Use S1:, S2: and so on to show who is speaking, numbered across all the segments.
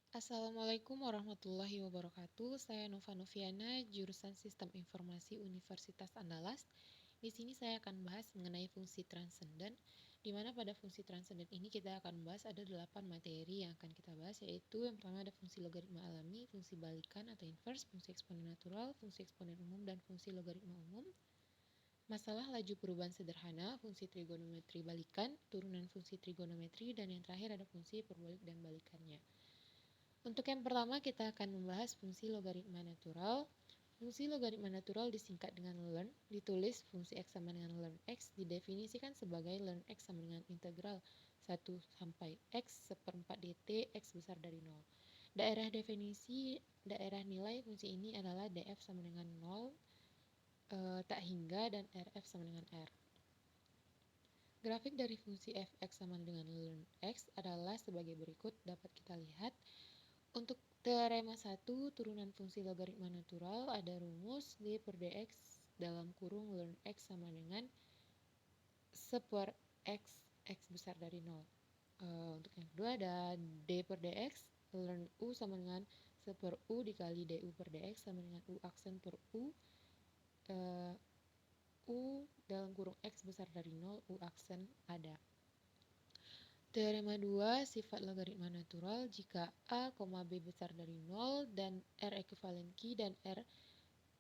S1: Assalamualaikum warahmatullahi wabarakatuh. Saya Nova Noviana, jurusan Sistem Informasi Universitas Andalas. Di sini saya akan bahas mengenai fungsi transenden, di mana pada fungsi transenden ini kita akan bahas ada 8 materi yang akan kita bahas, yaitu yang pertama ada fungsi logaritma alami, fungsi balikan atau inverse, fungsi eksponen natural, fungsi eksponen umum, dan fungsi logaritma umum. Masalah laju perubahan sederhana, fungsi trigonometri balikan, turunan fungsi trigonometri, dan yang terakhir ada fungsi hiperbolik dan balikannya. Untuk yang pertama kita akan membahas fungsi logaritma natural. Fungsi logaritma natural disingkat dengan ln, ditulis fungsi x sama dengan ln x, didefinisikan sebagai ln x sama dengan integral 1 sampai x seperempat dt x besar dari 0. Daerah nilai fungsi ini adalah df sama dengan 0, tak hingga, dan rf sama dengan r. Grafik dari fungsi fx sama dengan ln x adalah sebagai berikut, dapat kita lihat. Untuk teorema 1, turunan fungsi logaritma natural, ada rumus d per dx dalam kurung ln x sama dengan 1 per x besar dari 0. Untuk yang kedua ada d per dx, ln u sama dengan 1 per u dikali du per dx sama dengan u aksen per u, u dalam kurung x besar dari 0, u aksen ada. Teorema 2, sifat logaritma natural jika a, b besar dari 0 dan r ekuivalen Q dan r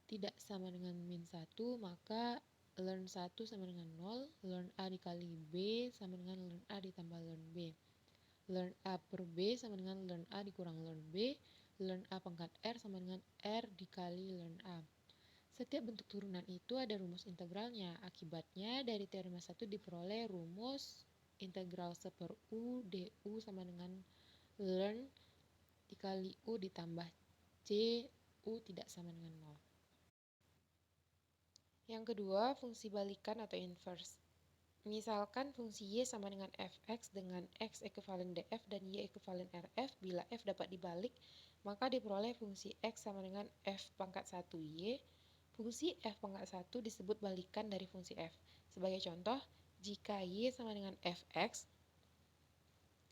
S1: tidak sama dengan min 1, maka ln 1 sama dengan 0, ln a dikali b sama dengan ln a ditambah ln b. Ln a per b sama dengan ln a dikurang ln b, ln a pangkat r sama dengan r dikali ln a. Setiap bentuk turunan itu ada rumus integralnya. Akibatnya dari teorema 1 diperoleh rumus integral 1 per u du sama dengan ln dikali u ditambah c, u tidak sama dengan 0. Yang kedua, fungsi balikan atau inverse. Misalkan fungsi y sama dengan fx dengan x ekuivalen df dan y ekuivalen rf. Bila f dapat dibalik, maka diperoleh fungsi x sama dengan f pangkat 1y. Fungsi f pangkat 1 disebut balikan dari fungsi f. Sebagai contoh, jika y sama dengan fx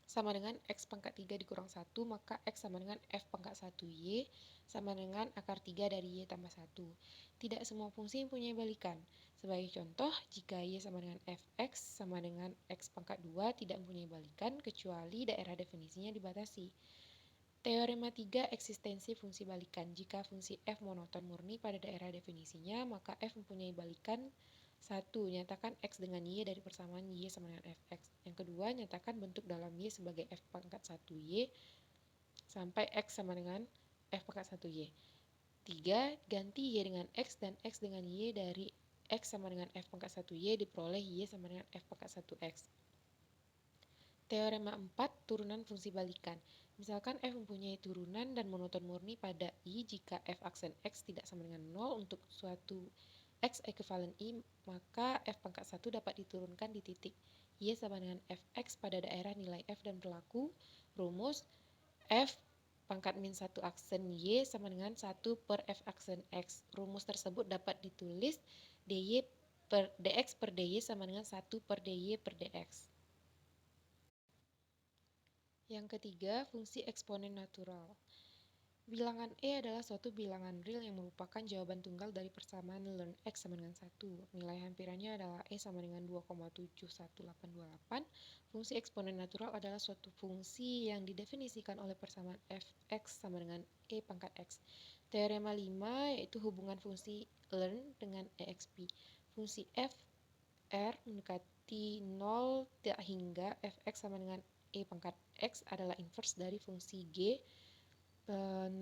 S1: sama dengan x pangkat 3 dikurang 1, maka x sama dengan f pangkat 1y sama dengan akar 3 dari y tambah 1. Tidak semua fungsi mempunyai balikan. Sebagai contoh, jika y sama dengan fx sama dengan x pangkat 2 tidak mempunyai balikan kecuali daerah definisinya dibatasi. Teorema 3, eksistensi fungsi balikan. Jika fungsi f monoton murni pada daerah definisinya, maka f mempunyai balikan. 1. Nyatakan x dengan y dari persamaan y sama dengan fx. Yang kedua, nyatakan bentuk dalam y sebagai f pangkat 1y sampai x sama dengan f pangkat 1y. 3. Ganti y dengan x dan x dengan y dari x sama dengan f pangkat 1y diperoleh y sama dengan f pangkat 1x. Teorema 4, turunan fungsi balikan. Misalkan f mempunyai turunan dan monoton murni pada i jika f aksen x tidak sama dengan 0 untuk suatu x ekuivalen i, maka f pangkat 1 dapat diturunkan di titik y sama dengan fx pada daerah nilai f dan berlaku rumus f pangkat min 1 aksen y sama dengan 1 per f aksen x. Rumus tersebut dapat ditulis dx per dy sama dengan 1 per dy per dx. Yang ketiga, fungsi eksponen natural. Bilangan E adalah suatu bilangan real yang merupakan jawaban tunggal dari persamaan ln x sama dengan 1. Nilai hampirannya adalah E sama dengan 2,71828. Fungsi eksponen natural adalah suatu fungsi yang didefinisikan oleh persamaan fx sama dengan E pangkat x. Teorema 5 yaitu hubungan fungsi ln dengan exp. Fungsi f r mendekati 0 tak hingga fx sama dengan E pangkat x adalah inverse dari fungsi g 0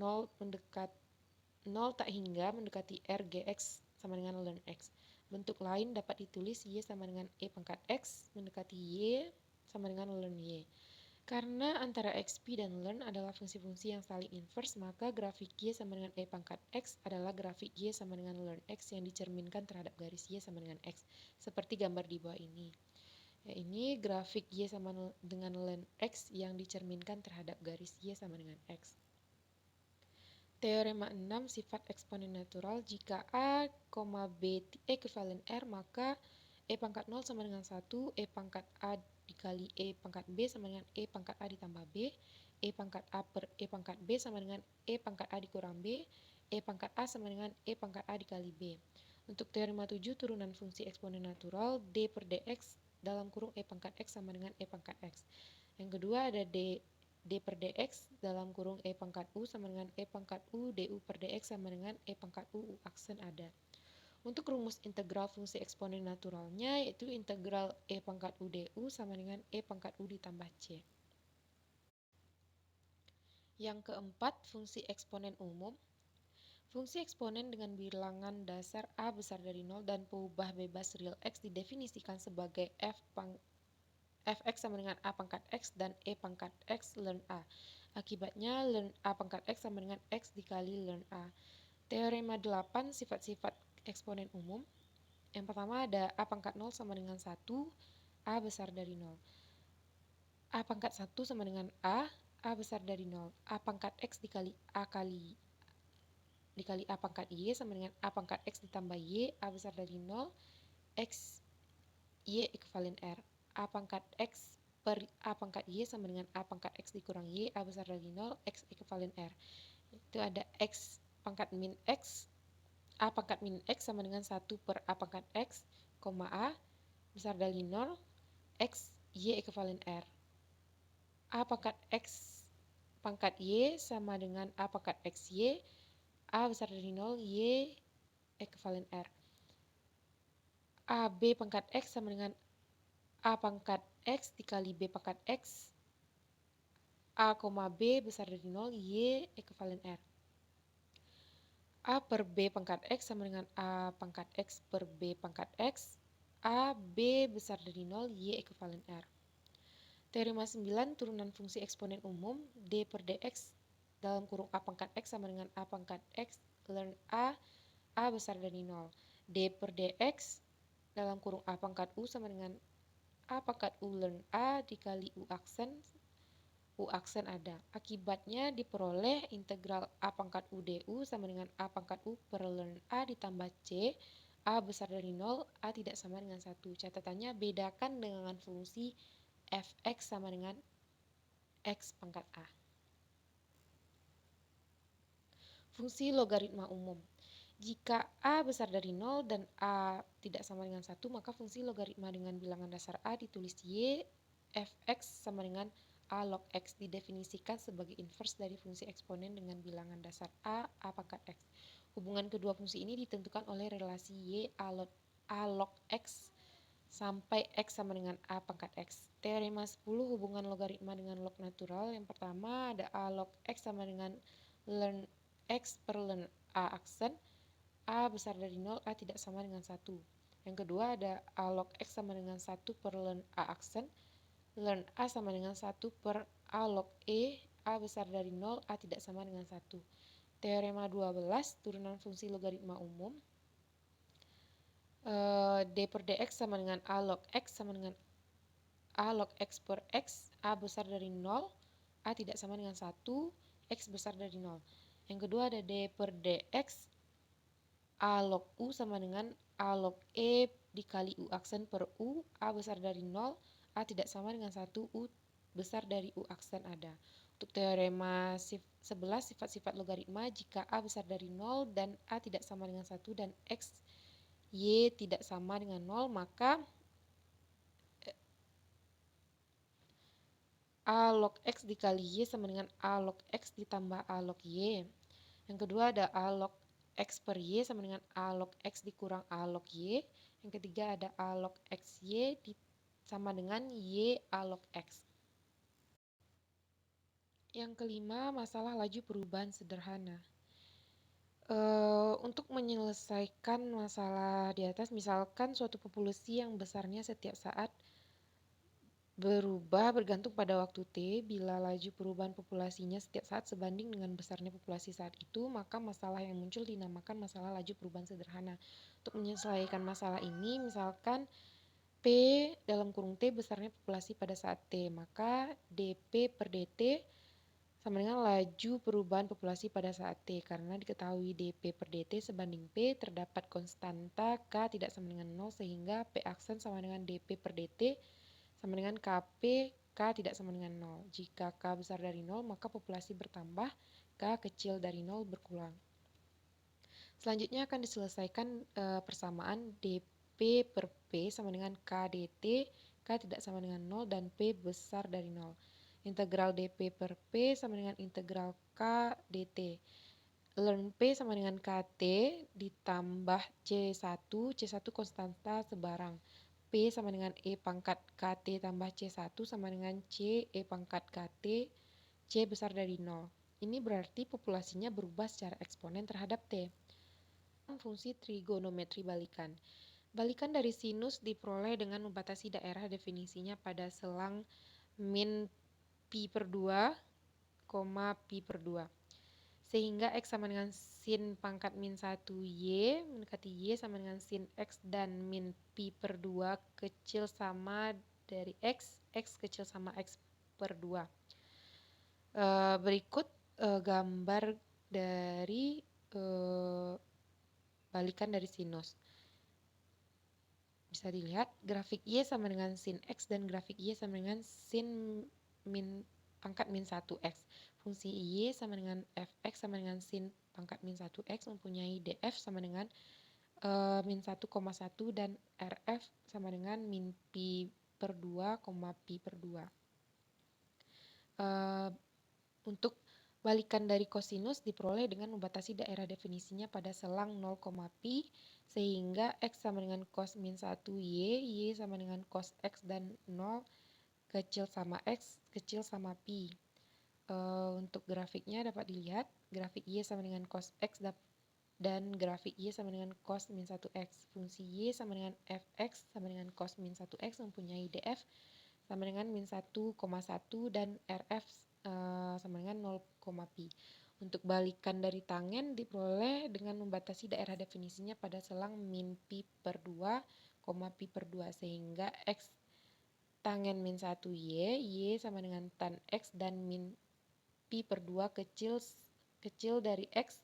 S1: tak hingga mendekati r gx sama dengan ln x. Bentuk lain dapat ditulis y sama dengan e pangkat x mendekati y sama dengan ln y. Karena antara xp dan ln adalah fungsi-fungsi yang saling inverse, maka grafik y sama dengan e pangkat x adalah grafik y sama dengan ln x yang dicerminkan terhadap garis y sama dengan x, seperti gambar di bawah ini. Ya, ini grafik y sama dengan ln x yang dicerminkan terhadap garis y sama dengan x. Teorema 6, sifat eksponen natural. Jika a, b ekuivalen r, maka e pangkat 0 sama dengan 1, e pangkat a dikali e pangkat b sama dengan e pangkat a ditambah b, E pangkat A per E pangkat B sama dengan E pangkat A dikurang B, E pangkat A sama dengan E pangkat A dikali B. Untuk teorema 7, turunan fungsi eksponen natural D per dx dalam kurung E pangkat X sama dengan E pangkat X. Yang kedua ada D per dx dalam kurung E pangkat U sama dengan E pangkat U du per dx sama dengan E pangkat U aksen ada. Untuk rumus integral fungsi eksponen naturalnya yaitu integral E pangkat U du sama dengan E pangkat U ditambah C. Yang keempat, fungsi eksponen umum. Fungsi eksponen dengan bilangan dasar A besar dari 0 dan peubah bebas real X didefinisikan sebagai fx sama dengan A pangkat X dan E pangkat X ln A. Akibatnya ln A pangkat X sama dengan X dikali ln A. Teorema 8, sifat-sifat eksponen umum. Yang pertama ada A pangkat 0 sama dengan 1, A besar dari 0. A pangkat 1 sama dengan A besar dari 0. A pangkat X dikali A pangkat Y sama dengan A pangkat X ditambah Y, A besar dari 0, X, Y ekuivalen R. A pangkat X per A pangkat Y sama dengan A pangkat X dikurang Y, A besar dari 0, X ekuivalen R. Itu ada X pangkat min X, A pangkat min X sama dengan 1 per A pangkat X, A besar dari 0, X, Y ekuivalen R. A pangkat X pangkat Y sama dengan A pangkat XY, A besar dari 0, Y ekuivalen R. A B pangkat X sama dengan A pangkat X dikali B pangkat X, A, B besar dari 0, Y ekuivalen R. A per B pangkat X sama dengan A pangkat X per B pangkat X, A, B besar dari 0, Y ekuivalen R. Teorema 9, turunan fungsi eksponen umum D per dx dalam kurung A pangkat X sama dengan A pangkat X ln A besar dari 0. D per dx dalam kurung A pangkat U sama dengan A pangkat U ln A dikali U aksen ada. Akibatnya diperoleh integral A pangkat U du sama dengan A pangkat U per ln A ditambah C, A besar dari 0, A tidak sama dengan 1. Catatannya bedakan dengan fungsi fx sama dengan x pangkat A. Fungsi logaritma umum. Jika A besar dari 0 dan A tidak sama dengan 1, maka fungsi logaritma dengan bilangan dasar A ditulis Y, fx sama dengan A log X didefinisikan sebagai inverse dari fungsi eksponen dengan bilangan dasar A pangkat X. Hubungan kedua fungsi ini ditentukan oleh relasi Y A log X sampai X sama dengan A pangkat X. Teorema 10, hubungan logaritma dengan log natural. Yang pertama ada A log X sama dengan ln X per ln A aksen, A besar dari 0, A tidak sama dengan 1. Yang kedua ada A log X sama dengan 1 per ln A aksen, ln A sama dengan 1 per A log E, A besar dari 0, A tidak sama dengan 1. Teorema 12, turunan fungsi logaritma umum. D per dx sama dengan A log X sama dengan A log X per X, A besar dari 0, A tidak sama dengan 1, X besar dari 0. Yang kedua ada D per dx, A log U sama dengan A log E dikali U aksen per U, A besar dari 0, A tidak sama dengan 1, U besar dari U aksen ada. Untuk teorema 11, sifat-sifat logaritma, jika A besar dari 0 dan A tidak sama dengan 1 dan X, Y tidak sama dengan 0, maka A log X dikali Y sama dengan A log X ditambah A log Y. Yang kedua ada A log X per Y sama dengan A log X dikurang A log Y. Yang ketiga ada A log XY sama dengan Y A log X. Yang kelima, masalah laju perubahan sederhana. Untuk menyelesaikan masalah di atas, misalkan suatu populasi yang besarnya setiap saat berubah bergantung pada waktu T. Bila laju perubahan populasinya setiap saat sebanding dengan besarnya populasi saat itu, maka masalah yang muncul dinamakan masalah laju perubahan sederhana. Untuk menyelesaikan masalah ini, misalkan P dalam kurung T besarnya populasi pada saat T, maka dP per dt sama dengan laju perubahan populasi pada saat T. Karena diketahui dP per dt sebanding P, terdapat konstanta K tidak sama dengan 0 sehingga P aksen sama dengan dP per dt sama dengan Kp K tidak sama dengan 0. Jika K besar dari 0, maka populasi bertambah, K kecil dari 0 berkurang. Selanjutnya akan diselesaikan persamaan dP per P sama dengan K dt, K tidak sama dengan 0 dan P besar dari 0. Integral dP per P sama dengan integral K dt. Ln P sama dengan KT ditambah C1, C1 konstanta sebarang. P sama dengan E pangkat KT tambah C1 sama dengan C E pangkat KT, C besar dari 0. Ini berarti populasinya berubah secara eksponen terhadap T. Fungsi trigonometri balikan. Balikan dari sinus diperoleh dengan membatasi daerah definisinya pada selang min pi per 2, pi per 2. Sehingga X sama dengan sin pangkat min 1 Y mendekati Y sama dengan sin X dan min pi per 2 kecil sama dari X kecil sama X per 2. Berikut gambar dari balikan dari sinus. Bisa dilihat grafik Y sama dengan sin X dan grafik Y sama dengan sin min pangkat min 1X. Fungsi Y sama dengan Fx sama dengan sin pangkat min 1X mempunyai DF sama dengan min 1,1 dan RF sama dengan min pi per 2, pi per 2. Untuk balikan dari kosinus diperoleh dengan membatasi daerah definisinya pada selang 0, pi sehingga X sama dengan cos min 1 Y sama dengan cos X dan 0 kecil sama X kecil sama pi. Untuk grafiknya dapat dilihat grafik Y sama dengan cos X dan grafik Y sama dengan cos min 1X. Fungsi Y sama dengan Fx sama dengan cos min 1X mempunyai DF sama dengan min 1,1 dan RF sama dengan 0, pi. Untuk balikan dari tangen diperoleh dengan membatasi daerah definisinya pada selang min pi per 2, pi per 2 sehingga X tangen min 1 Y sama dengan tan X dan min pi per 2 kecil dari X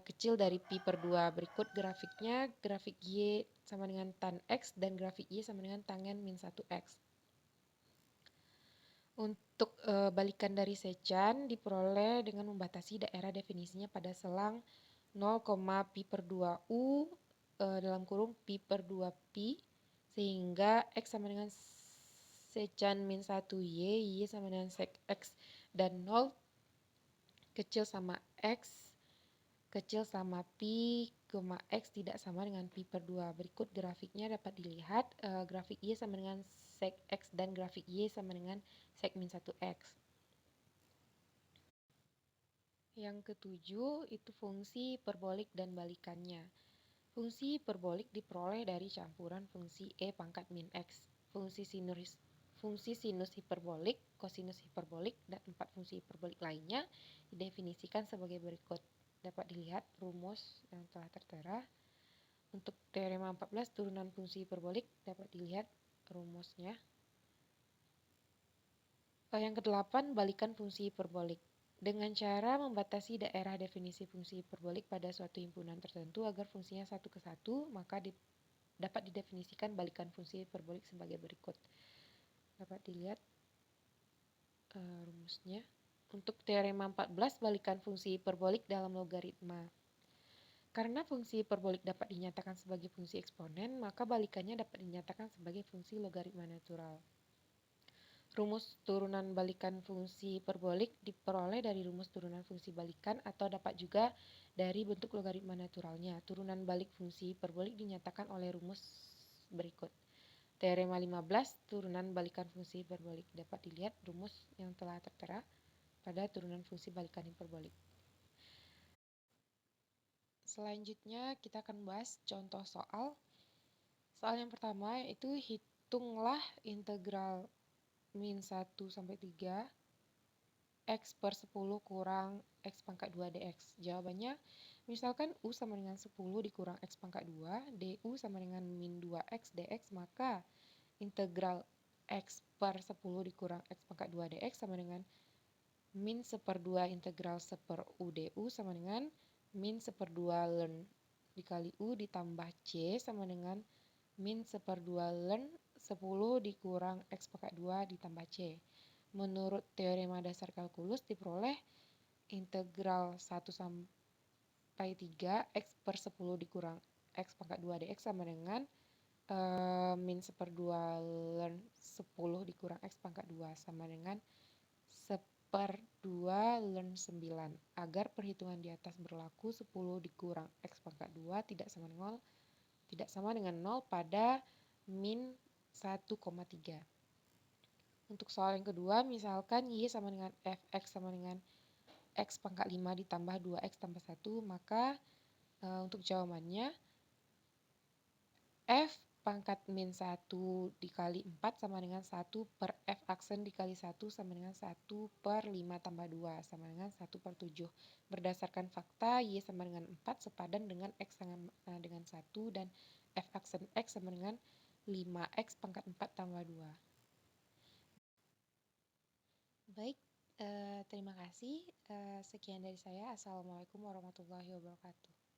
S1: kecil dari pi per 2. Berikut grafiknya, grafik Y sama dengan tan X dan grafik Y sama dengan tangen min 1X. Untuk balikan dari secan diperoleh dengan membatasi daerah definisinya pada selang 0, pi per 2 U dalam kurung pi per 2 pi sehingga X sama dengan secan min 1 Y sama dengan sec X dan 0 kecil sama X kecil sama pi, X tidak sama dengan pi per 2. Berikut grafiknya dapat dilihat grafik Y sama dengan sec X dan grafik Y sama dengan sec min 1X. Yang ketujuh itu fungsi hiperbolik dan balikannya. Fungsi hiperbolik diperoleh dari campuran fungsi E pangkat min X, fungsi sinus hiperbolik, kosinus hiperbolik, dan 4 fungsi hiperbolik lainnya didefinisikan sebagai berikut. Dapat dilihat rumus yang telah tertera. Untuk teorema 14 turunan fungsi hiperbolik dapat dilihat rumusnya. Yang ke-8 balikan fungsi hiperbolik. Dengan cara membatasi daerah definisi fungsi hiperbolik pada suatu himpunan tertentu agar fungsinya satu ke satu, maka dapat didefinisikan balikan fungsi hiperbolik sebagai berikut. Dapat dilihat rumusnya. Untuk teorema 14 balikan fungsi hiperbolik dalam logaritma. Karena fungsi hiperbolik dapat dinyatakan sebagai fungsi eksponen, maka balikannya dapat dinyatakan sebagai fungsi logaritma natural. Rumus turunan balikan fungsi hiperbolik diperoleh dari rumus turunan fungsi balikan atau dapat juga dari bentuk logaritma naturalnya. Turunan balik fungsi hiperbolik dinyatakan oleh rumus berikut. Teorema 15 turunan balikan fungsi hiperbolik. Dapat dilihat rumus yang telah tertera pada turunan fungsi balikan hiperbolik. Selanjutnya kita akan bahas contoh soal. Soal yang pertama yaitu hitunglah integral min 1 sampai 3 X per 10 kurang X pangkat 2 dx. Jawabannya, misalkan U sama dengan 10 dikurang X pangkat 2, DU sama dengan min 2X dx, maka integral X per 10 dikurang X pangkat 2 dx sama dengan min 1/2 integral 1 per U DU sama dengan min 1/2 ln dikali U ditambah C sama dengan min 1/2 ln 10 dikurang X pangkat 2 ditambah C. Menurut teorema dasar kalkulus diperoleh integral 1 sampai 3 X per 10 dikurang X pangkat 2 dx sama dengan min 1/2 ln 10 dikurang X pangkat 2 sama dengan 1/2 ln 9. Agar perhitungan di atas berlaku, 10 dikurang X pangkat 2 tidak sama dengan 0 pada min 1,3. Untuk soal yang kedua, misalkan Y sama dengan Fx sama dengan X pangkat 5 ditambah 2X tambah 1, maka untuk jawabannya F pangkat min 1 dikali 4 sama dengan 1 per F aksen dikali 1 sama dengan 1 per 5 tambah 2 sama dengan 1 per 7. Berdasarkan fakta, Y sama dengan 4 sepadan dengan X sama dengan 1 dan F aksen X sama dengan 5X pangkat 4 tambah 2. Baik, terima kasih. Sekian dari saya. Assalamualaikum warahmatullahi wabarakatuh.